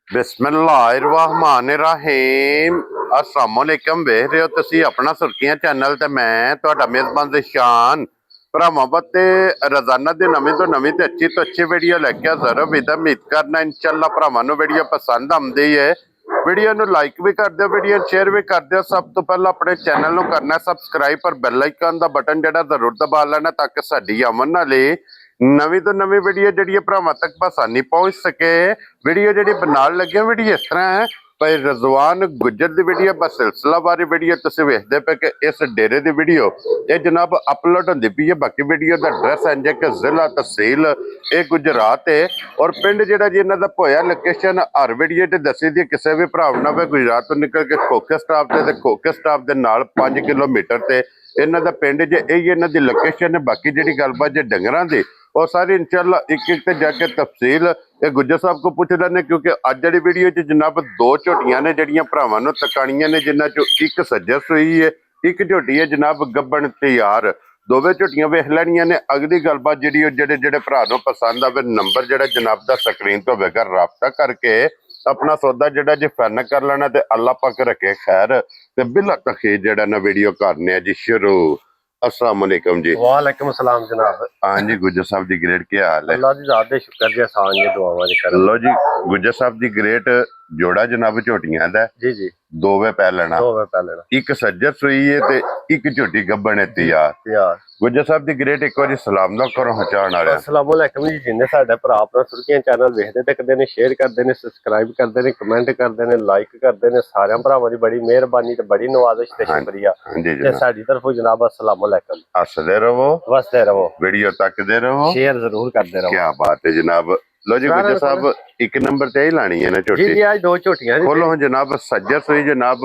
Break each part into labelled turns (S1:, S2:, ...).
S1: बिस्मिल्लाहिर्रहमानिर्रहीम अस्सलामुअलैकुम। वेख रहे हो तुसी अपना सुर्खियां चैनल ते मैं तुहाडा मेजबान ज़िशान भरावां ते रोजाना दी नवीं तो नवीं ते अच्छी वीडियो लैके हाज़र उम्मीद करना इंशाअल्लाह भरावां नूं वीडियो पसंद आउंदी है। वीडियो नूं लाइक भी कर दिओ, वीडियो शेयर भी कर दिओ। सब तो पहला अपने चैनल नूं करना सबसक्राइब पर बैल आइकन दा बटन जिहड़ा जरूर दबा लेना ताकि साडी आमन वाली नवीं तो नवीं वीडियो जिहड़ी भरावां तक आसानी पहुंच सके। वीडियो जिहड़ी बनाउण लगे वीडियो इस तरह है भाई रजवान गुज्जर दी वीडियो बस सिलसिलावारी वीडियो तुसीं वेखदे पे कि इस डेरे दी वीडियो ये जनाब अपलोड होंदी पई है। बाकी वीडियो दा एड्रैस है कि जिला तहसील ये गुजरात है और पिंड जिहड़ा जी इन्हां दा पोया लोकेशन हर वीडियो ते दसी दी किसी भी भरा ना वे गुजरात तो निकल के खोखे स्टाफ ते खोखे स्टाफ दे नाल 5 किलोमीटर ते इन्हां दा पिंड जे यही इन्हां दी लोकेशन है। बाकी जिहड़ी गलबात जे डंगरां दी और सारी इंशाअल्लाह एक एक ते जाके तफसील ये गुज्जर साहब को पूछ लेने क्योंकि अज वाली वीडियो च जनाब दो झोटियां ने जड़ियां भरावां नूं तकाणियां ने जिन्हां चों एक सज्जस हुई है एक झोटी है जनाब गब्बन तैयार। दोवें झोटियां वेख लैणियां ने। अगली गलबात जिहड़ी जेड़े जेड़े भरा नूं पसंद आवे नंबर जिहड़ा जनाब दा स्क्रीन तो होवेगा राबता करके अपना सौदा जिहड़ा जी फाइनल कर लेना ते अल्लाह पाक रखे खैर ते बिला तखीर जिहड़ा ना वीडियो करने जी शुरू। अस्सलाम वालेकुम जी।
S2: वालेकुम सलाम जनाब।
S1: हाँ जी गुज्जर साहब जी ग्रेट क्या हाल है?
S2: अल्लाह दी ज़ात दे शुक्र जी आसान जी दुआवां जी करम।
S1: लो जी गुज्जर साहब जी ग्रेट जोड़ा जनाब झोटियां दा
S2: जी जी
S1: दोवे पै लेना
S2: दो पहले ना
S1: एक सज्जर सुई है ते एक झोटी गब्बन है तैयार।
S2: यार
S1: गुज्जर साहब जी ग्रेट एक बार सलाम ना करो हचान वाले।
S2: अस्सलाम वालेकुम जी। जिन्ने साडे भरा अपना सुर्खियां चैनल वेखदे तकदे ने शेयर करदे ने सब्सक्राइब करदे ने कमेंट करदे ने लाइक करदे ने सारे भरावां दी बड़ी मेहरबानी ते बड़ी नवाजिश ते शुक्रिया
S1: हाँ जी
S2: ते
S1: जनाब
S2: साडी तरफों जनाब अस्सलाम वालेकुम।
S1: हसदे रहो
S2: वसदे रहो
S1: वीडियो तकदे रहो
S2: शेयर जरूर करदे रहो।
S1: क्या बात है जनाब। लो जी गुज्जर साहब एक नंबर ते ही लानी है ना
S2: जी
S1: झोटी
S2: जी आज दो झोटियां जी
S1: खोलो जनाब सज्जर सुई जनाब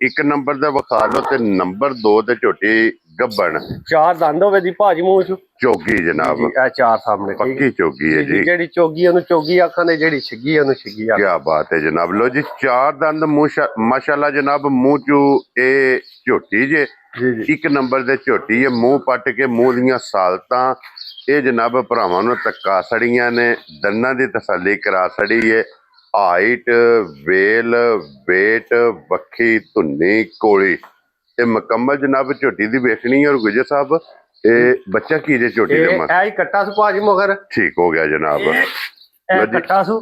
S1: एक नंबर दे विखा लो ते नंबर 2 ते झोटी गब्बन
S2: चार दंद होवे दी भाजी मूंह च
S1: चौगी जनाब
S2: जी ए चार सामने ठीक
S1: पक्की चौगी है जी।
S2: जेड़ी चोगी ओनू चोगी आखां ते जेड़ी छिगी ओनू छिगी आखां।
S1: क्या बात है जनाब। लो जी चार दंद माशाल्लाह जनाब मुंह चू ए झोटी जे
S2: जी जी
S1: एक नंबर दे झोटी है मुंह पट के मुंह दियां सालतां ये जनाब भरावां नूं तक्का सड़ियां ने दन्ना दी तसल्ली करा सड़ी है। हाइट वेल वेट बखी धुन्नी कोली ये मुकम्मल जनाब झोटी दी वेखनी है। और गुजर साहब ये बच्चा की जे झोटी दे मत
S2: ए कट्टा सु भाजी मगर
S1: ठीक हो गया जनाब।
S2: ए कट्टा सु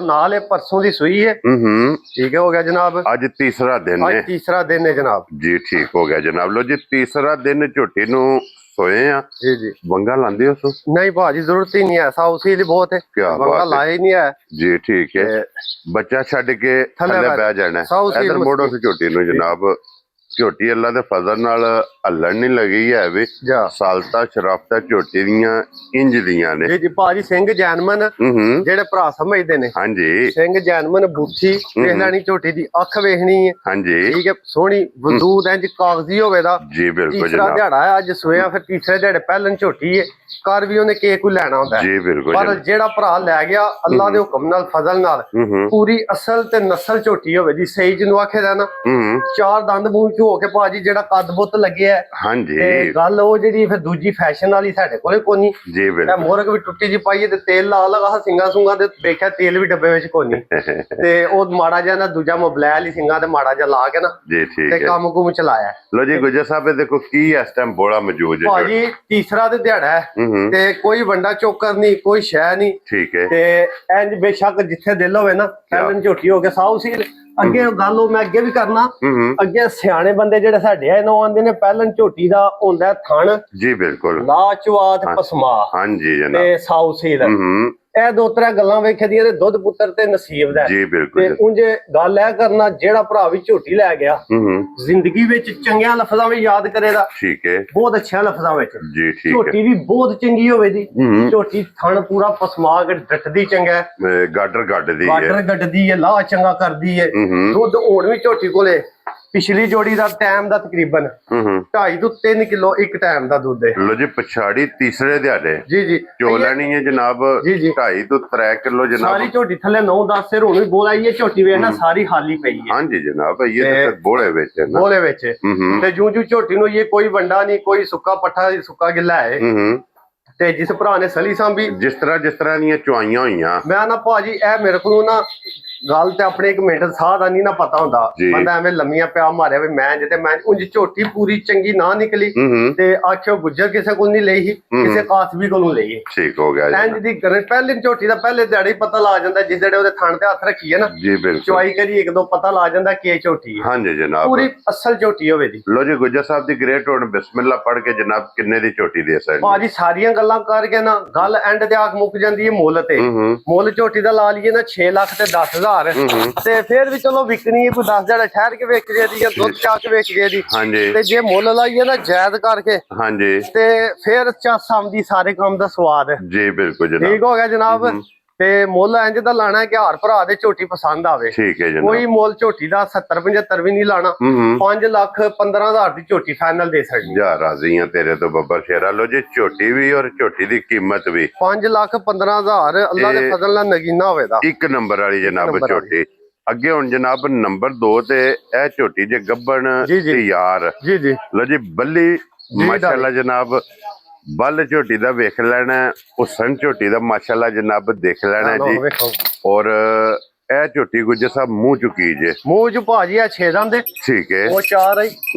S2: नाल परसों दी सुई है ठीक है हो गया जनाब।
S1: आज तीसरा दिन है
S2: आज तीसरा दिन है जनाब
S1: जी ठीक हो गया जनाब। लो जी तीसरा दिन झोटी नूं सोए आ
S2: जी जी
S1: वंगा लांदे हो सो
S2: नहीं भाजी जरूरत ही नहीं है साउ सील बहुत है
S1: क्या
S2: वंगा
S1: बात
S2: लाए ही नहीं है
S1: जी ठीक है। बच्चा छड़ के थले बह जाना इधर मोड़ो से झोटी नूं जनाब। झोटी अल्लाह दे फजल नाल हल्लण नहीं लगी है भी सालता शराफता झोटी दियां इंज दियां ने
S2: जी जी भाजी सिंह जैनमन जेड़े भरा समझदे ने।
S1: हाँ जी
S2: सिंह जैनमन बूथी वेख लैनी झोटी दी अख वेखनी है
S1: हाँ जी
S2: ठीक है सोहनी वजूद इंज कागजी होवे दा
S1: जी बिल्कुल
S2: तीसरा
S1: जनाब
S2: दिहाड़ा है अज सोया फिर तीसरे दिहाड़े पहलन झोटी है कर भी उन्हें केक कोई लैना होंदा
S1: जी बिल्कुल
S2: पर जेड़ा भरा लै गया अल्लाह दे हुक्म नाल फजल नाल पूरी असल ते नस्ल झोटी होवे दी सही जिन्नू आखे दा ना चार दंद मूंह च हो के भाजी जेड़ा कद बुत लग्या है
S1: हाँ जी
S2: ते गल ओ जेड़ी फिर दूजी फैशन वाली साडे कोले कोनी
S1: जी
S2: ए
S1: बिल्कुल
S2: मोरग भी टुट्टी जी पाई ते तेल ला लगा सिंगा सुंगा ते देखिया तेल भी डब्बे विच कोनी ते ओ माड़ा जिहा ना दूजा मोबलैल ही सिंगा ते माड़ा जिहा ला के ना
S1: जी ठीक
S2: ते
S1: है।
S2: काम कुम चलाया।
S1: लो जी गुजर साहब ये देखो की इस टाइम बोला मौजूद है
S2: भाजी तीसरा ते दिहाड़ा है ते कोई वंडा चोकर नहीं कोई शह नहीं
S1: ठीक है
S2: ते इंज बेशक जिथे दिल होवे ना पहलन झोटी हो के साउ सील अगे गल मैं अगे भी करना अगे सियाने बंदे जेडे साडे है ना आंदे ने पहलन झोटी दा हुंदा थण
S1: जी बिल्कुल
S2: लाचवात पसमा
S1: हाँ जी जनाब
S2: ते साउ सील ਇਹ ਦੋ ਤਰੇ ਗੱਲਾਂ ਵੇਖਦੀਆਂ ਨੇ ਦੁੱਧ ਪੁੱਤਰ ਤੇ ਨਸੀਬ ਦਾ
S1: ਜੀ ਬਿਲਕੁਲ
S2: ਤੇ ਉਂਝ ਗੱਲ ਇਹ ਕਰਨਾ ਜਿਹੜਾ ਭਰਾ ਵੀ ਝੋਟੀ ਲੈ ਗਿਆ ਜ਼ਿੰਦਗੀ ਵਿੱਚ ਚੰਗਿਆਂ ਲਫ਼ਜ਼ਾਂ ਵਿੱਚ ਯਾਦ ਕਰੇਗਾ
S1: ਠੀਕ ਹੈ
S2: ਬਹੁਤ ਅੱਛਿਆਂ ਲਫ਼ਜ਼ਾਂ ਵਿੱਚ
S1: ਜੀ ਠੀਕ ਹੈ।
S2: ਝੋਟੀ ਵੀ ਬਹੁਤ ਚੰਗੀ ਹੋਵੇ ਦੀ ਝੋਟੀ ਥਣ ਪੂਰਾ ਪਸਮਾ ਕੇ ਡੱਟਦੀ ਚੰਗਾ
S1: ਗਾਡਰ ਗੱਡਦੀ ਹੈ
S2: ਗਾਡਰ ਗੱਡਦੀ ਹੈ ਲਾਹ ਚੰਗਾ ਕਰਦੀ ਹੈ ਦੁੱਧ ਹੁਣ ਵੀ ਝੋਟੀ ਕੋਲੇ पिछली जोड़ी का टाइम का तकरीबन 2.5 to 3 किलो एक टाइम का दुध है।
S1: लो जी पछाड़ी तीसरे दिहाड़े
S2: जी जी
S1: चोला नहीं है जनाब
S2: जी जी
S1: 2.5 to 3 किलो जनाब
S2: सारी झोटी थले 9-10 सिर हुण भी बोला ये झोटी वेखना सारी खाली पई है।
S1: हाँ जी जनाब ये तो बोले विच है ना
S2: बोले विच ते जूं जूं झोटी नु ये कोई वंडा नहीं कोई सुक्का पट्ठा सुक्का गिला है ते जिस भरा ने सली सांभी
S1: जिस तरह दी चुआइयां होईयां
S2: मैं ना भाजी ए मेरे को ना ਗੱਲ ਤੇ ਆਪਣੇ ਇੱਕ ਮਿੰਟ ਸਾਹ ਦਾ ਨਹੀਂ ਨਾ ਪਤਾ ਹੁੰਦਾ
S1: ਜੀ।
S2: ਬੰਦਾ ਐਵੇਂ ਲੰਮੀਆਂ ਪਿਆ ਮਾਰਿਆ ਵੀ ਮੈਂ ਜਿੱਤੇ ਮੈਂ ਉਂਝ ਝੋਟੀ ਪੂਰੀ ਚੰਗੀ ਨਾ ਨਿਕਲੀ ਤੇ ਆਖਿਓ ਗੁੱਜਰ ਕਿਸੇ ਕੋਲ ਨਹੀਂ ਲਈ ਸੀ, ਕਿਸੇ ਕਾਸਬੀ ਕੋਲੋਂ ਲਈ।
S1: ਠੀਕ ਹੋ ਗਿਆ
S2: ਇੰਜ ਦੀ ਪਹਿਲੀ ਝੋਟੀ ਦਾ ਪਹਿਲੇ ਦਿਹਾੜੇ ਹੀ ਪਤਾ ਲੱਗ ਜਾਂਦਾ, ਜਿਸ ਦਿਹਾੜੇ ਉਹਦੇ ਥਣ ਤੇ ਹੱਥ ਰੱਖੀਏ ਨਾ
S1: ਜੀ ਬਿਲਕੁਲ
S2: ਚੁਆਈ ਕਰੀ ਇੱਕ ਦੋ ਪਤਾ ਲੱਗ ਜਾਂਦਾ ਕਿ ਇਹ ਝੋਟੀ ਹੈ।
S1: ਹਾਂਜੀ ਜਨਾਬ,
S2: ਪੂਰੀ ਅਸਲ ਝੋਟੀ ਹੋਵੇ ਜੀ।
S1: ਲੋ ਜੀ ਗੁੱਜਰ ਸਾਹਿਬ ਦੀ ਗ੍ਰੇਟ ਹੁਣ ਬਿਸਮਿਲ੍ਲਾ ਪੜ੍ਹ ਕੇ ਜਨਾਬ ਕਿੰਨੇ ਦੀ ਝੋਟੀ ਦੇ ਸਕਦੇ?
S2: ਭਾਜੀ ਸਾਰੀਆਂ ਗੱਲਾਂ ਕਰਕੇ ਨਾ ਗੱਲ ਐਂਡ ਤੇ ਆਖ ਮੁੱਕ ਜਾਂਦੀ ਹੈ ਮੁੱਲ ਤੇ। ਮੁੱਲ ਝੋਟੀ ਦਾ ਲਾ ਲਈਏ ਨਾ 6 ਲੱਖ ਤੇ 10,000 ਤੇ ਫਿਰ ਵੀ ਚਲੋ ਵਿਕਣੀ ਹੈ, ਕੋਈ 10 ਦਿਹਾੜਾ ਠਹਿਰ ਕੇ ਵੇਚ ਜੇ ਦੀ ਜਾਂ ਦੁੱਧ ਚਾ ਕੇ ਵੇਚ ਜੇ ਦੀ।
S1: ਹਾਂਜੀ
S2: ਤੇ ਜੇ ਮੁੱਲ ਲਾਈਏ ਨਾ ਜਾਇਜ਼ ਕਰਕੇ
S1: ਹਾਂਜੀ
S2: ਤੇ ਫਿਰ ਚੱਸ ਆਉਂਦੀ ਸਾਰੇ ਕੰਮ ਦਾ ਸਵਾਦ ਹੈ।
S1: ਜੀ ਬਿਲਕੁਲ ਜਨਾਬ,
S2: ਠੀਕ ਹੋ ਗਿਆ ਜਨਾਬ। ਤੇ ਮੁੱਲ ਇੰਜ ਦਾ ਲਾਣਾ ਕਿ ਹਰ ਭਰਾ ਦੇ ਝੋਟੀ ਪਸੰਦ ਆਵੇ।
S1: ਠੀਕ ਹੈ ਜਨਾਬ,
S2: ਕੋਈ ਮੁੱਲ ਝੋਟੀ ਦਾ 70-75 ਵੀ ਨਹੀਂ ਲਾਣਾ। 5,15,000 ਦੀ ਝੋਟੀ ਫਾਈਨਲ ਦੇ ਸਕਦੀ।
S1: ਜਾ ਰਾਜ਼ੀ ਆ ਤੇਰੇ ਤੋਂ ਬੱਬਰ ਸ਼ੇਰਾ। ਲੋ ਜੀ ਝੋਟੀ ਵੀ ਔਰ ਝੋਟੀ ਦੀ ਕੀਮਤ ਵੀ
S2: 5,15,000 ਅੱਲਾ ਦੇ ਫਜ਼ਲ ਨਾਲ ਨਗੀਨਾ ਹੋਵੇਗਾ।
S1: ਇੱਕ ਨੰਬਰ ਵਾਲੀ ਜਨਾਬ
S2: ਨੰਬਰ
S1: ਝੋਟੀ। ਅੱਗੇ ਹੁਣ ਜਨਾਬ ਨੰਬਰ 2 ਤੇ ਇਹ ਝੋਟੀ ਜੇ ਗੱਬਣ
S2: ਜੀ, ਜੀ।
S1: ਤੇ ਯਾਰ
S2: ਜੀ ਜੀ
S1: ਲੋ ਜੀ ਬੱਲੀ ਮਾਸ਼ਾਅੱਲਾ ਜਨਾਬ, ਬੱਲ ਝੋਟੀ ਦਾ ਵੇਖ ਲੈਣਾ, ਹੁਸਨ ਝੋਟੀ ਦਾ ਮਾਸ਼ਾਅੱਲਾ ਜਨਾਬ ਦੇਖ ਲੈਣਾ ਜੀ।
S2: ਵੇਖੋ
S1: ਔਰ ਇਹ ਝੋਟੀ ਗੁੱਜਰ ਸਾਹਿਬ ਮੂੰਹ ਚੁੱਕੀ ਜੇ,
S2: ਮੂੰਹ ਚ ਭਾਜੀ ਆ 6 ਦੰਦ
S1: ਠੀਕ ਹੈ।
S2: ਉਹ 4 ਆਈ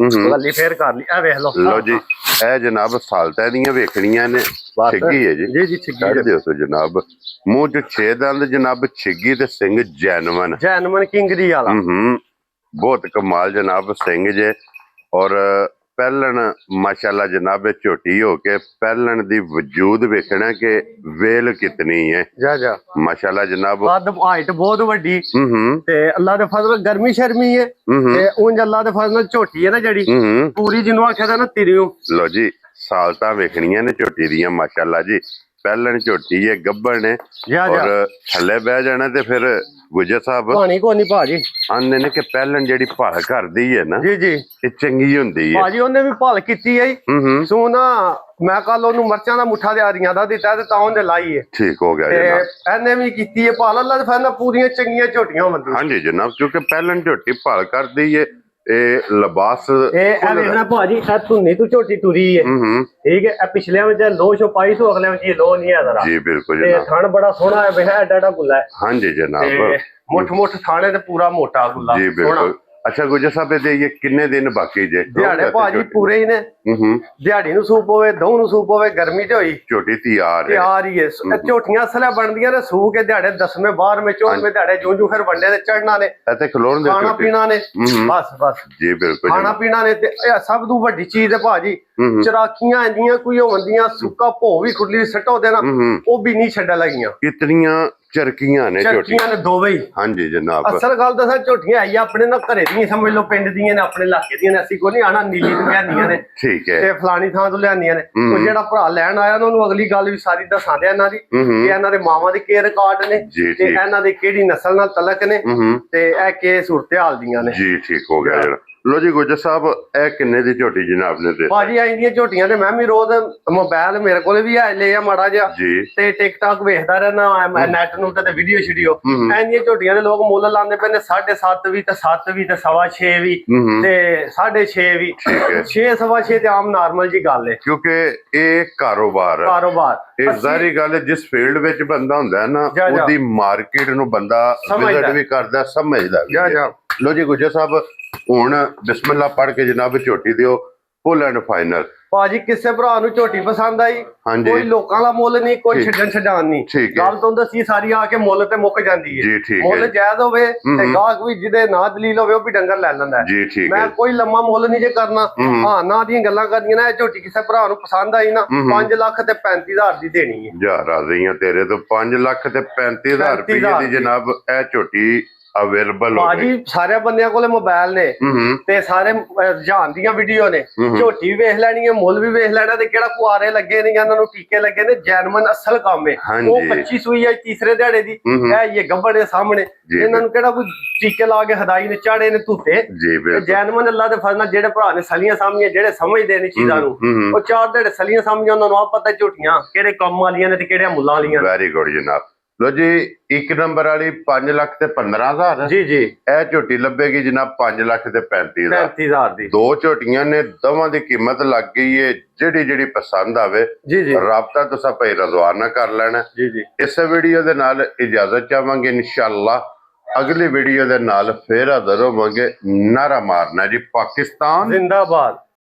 S2: ਗੱਲੀ ਫੇਰ ਕਰ ਲਈ। ਇਹ ਵੇਖ ਲਓ
S1: ਲੋ ਜੀ ਇਹ ਜਨਾਬ ਸਾਲਤਾਂ ਦੀਆਂ ਵੇਖਣੀਆਂ ਨੇ। ਛਿੱਗੀ ਹੈ ਜੀ,
S2: ਜੀ ਜੀ ਛਿੱਗੀ
S1: ਕੱਢ ਦਿਓ ਸੋ ਜਨਾਬ। ਮੂੰਹ ਚ 6 ਦੰਦ ਜਨਾਬ, ਛਿੱਗੀ ਤੇ ਸਿੰਘ ਜੈਨਵਨ
S2: ਜੈਨਮਨ ਕਿੰਗ ਦੀ ਵਾਲਾ।
S1: ਬਹੁਤ ਕਮਾਲ ਜਨਾਬ ਸਿੰਘ ਜੇ। ਔਰ ਪਹਿਲਣ ਮਾਸ਼ਾਅੱਲਾ ਜਨਾਬ ਝੋਟੀ ਹੋ ਕੇ ਪਹਿਲਣ ਦੀ ਵਜੂਦ ਵੇਖਣਾ ਕਿ ਵੇਲ ਕਿਤਨੀ ਹੈ।
S2: ਜਾ ਜਾ
S1: ਮਾਸ਼ਾਅੱਲਾ ਜਨਾਬ,
S2: ਕੱਦ ਹਾਈਟ ਬਹੁਤ ਵੱਡੀ ਤੇ ਅੱਲਾ ਦੇ ਫਜ਼ਲ ਗਰਮੀ ਸ਼ਰਮੀ ਹੈ ਤੇ ਉਂਝ ਅੱਲਾ ਦੇ ਫਜ਼ਲ ਨਾਲ ਝੋਟੀ ਹੈ ਨਾ ਜਿਹੜੀ ਪੂਰੀ ਜਿਹਨੂੰ ਆਖਿਆ ਨਾ ਤਿਰਿਓ।
S1: ਲੋ ਜੀ ਸਾਲਤਾਂ ਵੇਖਣੀਆਂ ਨੇ ਝੋਟੀ ਦੀਆਂ ਮਾਸ਼ਾਅੱਲਾ ਜੀ। ਪਹਿਲਣ ਝੋਟੀ ਹੈ, ਗੱਭਣ ਨੇ ਔਰ ਥੱਲੇ ਬਹਿ ਜਾਣਾ ਤੇ ਫਿਰ ਗੁੱਜਰ ਸਾਹਿਬ
S2: ਪਾਣੀ ਕੋ ਨਹੀਂ ਭਾਜੀ
S1: ਆਂਦੇ ਨੇ ਕਿ ਪਹਿਲਣ ਜਿਹੜੀ ਭਾਲ ਕਰਦੀ ਹੈ ਨਾ
S2: ਜੀ ਜੀ
S1: ਇਹ ਚੰਗੀ ਹੁੰਦੀ ਹੈ।
S2: ਭਾਜੀ ਉਹਨੇ ਵੀ ਭਾਲ ਕੀਤੀ ਹੈ। ਸੋ ਨਾ ਮੈਂ ਕੱਲ ਉਹਨੂੰ ਮਰਚਾਂ ਦਾ ਮੁੱਠਾ ਦਿਹਾੜੀਆਂ ਦਾ ਦਿੱਤਾ ਤੇ ਤਾਂ ਉਹਨੇ ਲਾਈ ਹੈ।
S1: ਠੀਕ ਹੋ ਗਿਆ
S2: ਤੇ
S1: ਜਨਾਬ,
S2: ਇਹਨੇ ਵੀ ਕੀਤੀ ਹੈ ਭਾਲ। ਅੱਲਾ ਦੇ ਫਜ਼ਲ ਨਾਲ ਪੂਰੀਆਂ ਚੰਗੀਆਂ ਝੋਟੀਆਂ ਹੁੰਦੀਆਂ।
S1: ਹਾਂਜੀ ਜਨਾਬ, ਕਿਉਂਕਿ ਪਹਿਲਣ ਝੋਟੀ ਭਾਲ ਕਰਦੀ ਹੈ। ਇਹ ਲਿਬਾਸ
S2: ਇਹ ਵੇਖਣਾ ਭਾਜੀ, ਇਹ ਧੁੰਨੀ ਤੂੰ ਝੋਟੀ ਟੁਰੀ ਹੈ ਠੀਕ ਹੈ। ਇਹ ਪਿਛਲਿਆਂ ਵਿੱਚ ਲੋ ਛੋ ਪਾਈ ਸੋ ਅਗਲੇ ਵਿੱਚ ਇਹ ਲੋ ਨਹੀਂ ਹੈ ਜ਼ਰਾ।
S1: ਜੀ ਬਿਲਕੁਲ
S2: ਤੇ
S1: ਜਨਾਬ,
S2: ਥਣ ਬੜਾ ਸੋਹਣਾ ਹੈ ਵੇਖ ਐਡਾ ਐਡਾ ਗੁੱਲਾ ਹੈ।
S1: ਹਾਂਜੀ ਜਨਾਬ,
S2: ਤੇ ਮੁੱਠ ਥਾਣੇ ਤੇ ਪੂਰਾ ਮੋਟਾ ਗੁੱਲਾ
S1: ਜੀ ਬਿਲਕੁਲ। ਅੱਛਾ ਗੁੱਜਰ ਸਾਹਿਬ ਇਹਦੇ ਇਹ ਕਿੰਨੇ ਦਿਨ ਬਾਕੀ ਜੇ?
S2: ਦਿਹਾੜੇ ਭਾਜੀ ਪੂਰੇ ਹੀ ਨੇ। ਦਿਹਾੜੀ ਨੂੰ ਸੂਪ ਹੋਵੇ, ਦਹੁ ਨੂੰ ਸੂਪ ਹੋਵੇ, ਗਰਮੀ ਚ ਹੋਈ
S1: ਝੋਟੀ ਤਿਆਰ ਹੈ।
S2: ਤਿਆਰ ਹੀ ਹੈ। ਝੋਟੀਆਂ ਅਸਲੇ ਬਣਦੀਆਂ ਨੇ ਸੂ ਕੇ ਦਿਹਾੜੇ 10ਵੇਂ 12ਵੇਂ 14ਵੇਂ ਦਿਹਾੜੇ ਜੂ ਫਿਰ ਵੰਡੇ ਤੇ ਚੜਨਾ ਨੇ,
S1: ਇੱਥੇ ਖਲੋਣ ਦੇ
S2: ਖਾਣਾ ਪੀਣਾ ਨੇ। ਬਸ
S1: ਜੀ ਬਿਲਕੁਲ
S2: ਖਾਣਾ ਪੀਣਾ ਨੇ। ਤੇ ਇਹ ਸਭ ਤੋਂ ਵੱਡੀ ਚੀਜ਼ ਹੈ ਭਾਜੀ, ਚਰਾਕੀਆਂ ਇੰਦੀਆਂ ਕੋਈ ਹੁੰਦੀਆਂ ਸੁੱਕਾ ਭੋ ਵੀ ਖੁੱਲੀ ਸੱਟੋ ਦੇਣਾ ਉਹ ਵੀ ਨਹੀਂ ਛੱਡਣ ਲੱਗੀਆਂ।
S1: ਕਿਤਨੀਆਂ ਚਰਕੀਆਂ ਨੇ
S2: ਝੋਟੀਆਂ ਨੇ ਦੋਵੇਂ ਹੀ।
S1: ਹਾਂਜੀ ਜਨਾਬ,
S2: ਅਸਲ ਗੱਲ ਦੱਸਾਂ ਝੋਟੀਆਂ ਆਈ ਆਪਣੇ ਨਾਲ ਘਰੇ ਦੀਆਂ ਸਮਝ ਲਓ, ਪਿੰਡ ਦੀਆਂ ਨੇ, ਆਪਣੇ ਇਲਾਕੇ ਦੀਆਂ ਨੇ। ਅਸੀਂ ਕੋਈ ਨਹੀਂ ਆਣਾ ਨੀਲੀ ਤੋਂ ਲਿਆਂਦੀਆਂ ਨੇ
S1: ਠੀਕ ਹੈ
S2: ਤੇ ਫਲਾਣੀ ਥਾਂ ਤੋਂ ਲਿਆਂਦੀਆਂ ਨੇ। ਉਹ ਜਿਹੜਾ ਭਰਾ ਲੈਣ ਆਇਆ ਉਹਨੂੰ ਅਗਲੀ ਗੱਲ ਵੀ ਸਾਰੀ ਦੱਸਾਂ ਦਿਆਂ ਇਹਨਾਂ ਦੀ ਕਿ ਇਹਨਾਂ ਦੇ ਮਾਵਾਂ ਦੇ ਕੀ ਰਿਕਾਰਡ ਨੇ ਤੇ ਇਹਨਾਂ ਦੇ ਕਿਹੜੀ ਨਸਲ ਨਾਲ ਤਲਕ ਨੇ ਤੇ ਇਹ ਕੀ ਸੂਰਤ ਹਾਲ ਦੀਆਂ ਨੇ।
S1: ਜੀ ਠੀਕ ਹੋ ਗਿਆ ਜਨਾਬ। ਲੋ ਜੀ ਗੁੱਜਰ ਸਾਹਿਬ ਇਹ ਕਿੰਨੇ ਦੀ ਝੋਟੀ ਜਨਾਬ ਨੇ ਦੇ?
S2: ਭਾਜੀ ਆਈਆਂ ਝੋਟੀਆਂ ਤੇ ਮੈਂ ਵੀ ਰੋਜ਼ ਮੋਬਾਈਲ ਮੇਰੇ ਕੋਲ ਵੀ ਆ ਲੈ ਆ ਮਾੜਾ ਜਿਹਾ
S1: ਜੀ
S2: ਤੇ ਟਿਕਟੌਕ ਵੇਖਦਾ ਰਹਿਣਾ, ਨੈਟ ਨੂੰ ਤੇ ਵੀਡੀਓ ਸ਼ੀਡੀਓ। ਇੰਨੀਆਂ ਝੋਟੀਆਂ ਦੇ ਲੋਕ ਮੁੱਲ ਲਾਉਂਦੇ ਪਏ ਨੇ 7.5 ਵੀ ਤੇ 7 ਵੀ ਤੇ 6.5 ਵੀ ਤੇ 6.5 ਵੀ। 6 6.5 ਤੇ ਆਮ ਨਾਰਮਲ ਜੀ ਗੱਲ ਹੈ
S1: ਕਿਉਂਕਿ ਇਹ ਕਾਰੋਬਾਰ ਇਹ ਜ਼ਾਹਰੀ ਗੱਲ ਹੈ। ਜਿਸ ਫੀਲਡ ਵਿੱਚ ਬੰਦਾ ਹੁੰਦਾ ਹੈ ਨਾ ਉਹਦੀ ਮਾਰਕੀਟ ਨੂੰ ਬੰਦਾ ਵਿਜ਼ਿਟ ਵੀ ਕਰਦਾ, ਸਮਝਦਾ ਵੀ। ਲੋ ਜੀ ਗੁੱਜਰ ਸਾਹਿਬ ਹੁਣ ਬਿਸਮਿਲ੍ਲਾ ਪੜ੍ਹ ਕੇ ਜਨਾਬ ਝੋਟੀ ਦਿਓ ਫੁੱਲ ਐਂਡ ਫਾਈਨਲ।
S2: ਭਾਜੀ ਕਿਸੇ ਭਰਾ ਨੂੰ ਝੋਟੀ ਪਸੰਦ ਆਈ, ਕੋਈ ਲੋਕਾਂ ਦਾ ਮੁੱਲ ਨਹੀਂ, ਕੋਈ ਛੱਡਣ ਨਹੀਂ। ਗੱਲ ਤੋਂ ਦੱਸੀ ਸਾਰੀ ਆ ਕੇ ਮੁੱਲ ਤੇ ਮੁੱਕ ਜਾਂਦੀ ਹੈ। ਮੁੱਲ ਜਾਇਜ਼ ਹੋਵੇ ਤੇ ਗਾਹਕ ਵੀ ਜਿਹਦੇ ਨਾ ਦਲੀਲ ਹੋਵੇ ਉਹ ਵੀ ਡੰਗਰ ਲੈ ਲੈਂਦਾ ਹੈ। ਮੈਂ ਕੋਈ ਲੰਮਾ ਮੁੱਲ ਨਹੀਂ ਜੇ ਕਰਨਾ। ਹਾਂ ਨਾ ਦੀਆਂ ਗੱਲਾਂ ਕਰਨੀਆਂ ਨਾ। ਇਹ ਝੋਟੀ ਕਿਸੇ ਭਰਾ ਨੂੰ ਪਸੰਦ ਆਈ ਨਾ 5 ਲੱਖ ਤੇ 35,000 ਦੀ ਦੇਣੀ ਹੈ।
S1: ਜਾ ਰਾਜ਼ੀ ਆ ਤੇਰੇ ਤੋਂ 5 ਲੱਖ ਤੇ 35,000 ਰੁਪਏ ਦੀ ਜਨਾਬ ਇਹ ਝੋਟੀ ਅਵੇਲੇਬਲ ਹੋ ਗਈ।
S2: ਭਾਜੀ ਸਾਰਿਆਂ ਬੰਦਿਆਂ ਕੋਲੇ ਮੋਬਾਈਲ ਨੇ ਤੇ ਸਾਰੇ ਰੁਝਾਨ ਦੀਆਂ ਵੀਡੀਓ ਨੇ। ਝੋਟੀ ਵੀ ਵੇਖ ਲੈਣੀ ਹੈ, ਮੁੱਲ ਵੀ ਵੇਖ ਲੈਣਾ ਤੇ ਕਿਹੜਾ ਕੁਆਰੇ ਲੱਗੇ ਨੇ, ਇਹਨਾਂ ਨੂੰ ਟੀਕੇ ਲੱਗੇ ਨੇ, ਜੈਨਮਨ ਅਸਲ ਕੰਮ ਹੈ। ਉਹ 25 ਸੂਈ ਹੈ ਤੀਸਰੇ ਦਿਹਾੜੇ ਦੀ, ਇਹ ਗੱਭੜ ਦੇ ਸਾਹਮਣੇ। ਇਹਨਾਂ ਨੂੰ ਕਿਹੜਾ ਕੋਈ ਟੀਕੇ ਲਾ ਕੇ ਹਦਾਈ ਨੇ ਚਾੜੇ ਨੇ ਧੁੱਤੇ। ਜੈਨਮਨ ਅੱਲਾ ਦੇ ਫਜ਼ਲ ਨਾਲ ਜਿਹੜੇ ਭਰਾ ਨੇ ਸਲੀਆਂ ਸਾਹਮਣੀਆਂ, ਜਿਹੜੇ ਸਮਝਦੇ ਨੇ ਚੀਜ਼ਾਂ ਨੂੰ, ਉਹ 4 ਦਿਹਾੜੇ ਸਲੀਆਂ ਸਾਹਮਣੀਆਂ, ਉਹਨਾਂ ਨੂੰ ਆਪ ਪਤਾ ਝੋਟੀਆਂ ਕਿਹੜੇ ਕੰਮ ਵਾਲੀਆਂ ਨੇ ਤੇ ਕਿਹੜੇ ਮੁੱਲਾਂ ਵਾਲੀਆਂ।
S1: ਵੈਰੀ ਗੁੱਡ ਜਨਾਬ। ਲੋ ਜੀ ਇੱਕ ਨੰਬਰ ਵਾਲੀ 5 ਲੱਖ ਤੇ 15,000
S2: ਜੀ ਜੀ
S1: ਇਹ ਝੋਟੀ ਲੱਭੇਗੀ ਜਨਾਬ 5 ਲੱਖ ਤੇ 35,000
S2: ਦੀ।
S1: ਦੋ ਝੋਟੀਆਂ ਨੇ, ਦੋਵਾਂ ਦੀ ਕੀਮਤ ਲੱਗ ਗਈ ਹੈ। ਜਿਹੜੀ ਪਸੰਦ ਆਵੇ
S2: ਜੀ ਜੀ
S1: ਰਾਬਤਾ ਤੁਸੀਂ ਭਾਈ ਰਜ਼ਵਾਨ ਨਾਲ ਕਰ ਲੈਣਾ।
S2: ਜੀ ਜੀ
S1: ਇਸ ਵੀਡੀਓ ਦੇ ਨਾਲ ਇਜਾਜ਼ਤ ਚਾਹਾਂਗੇ। ਇਨਸ਼ਾਅੱਲਾ ਅਗਲੀ ਵੀਡੀਓ ਦੇ ਨਾਲ ਫੇਰ ਹਾਜ਼ਰ ਹੋਵਾਂਗੇ। ਨਾਰਾ ਮਾਰਨਾ ਜੀ ਪਾਕਿਸਤਾਨ
S2: ਜ਼ਿੰਦਾਬਾਦ।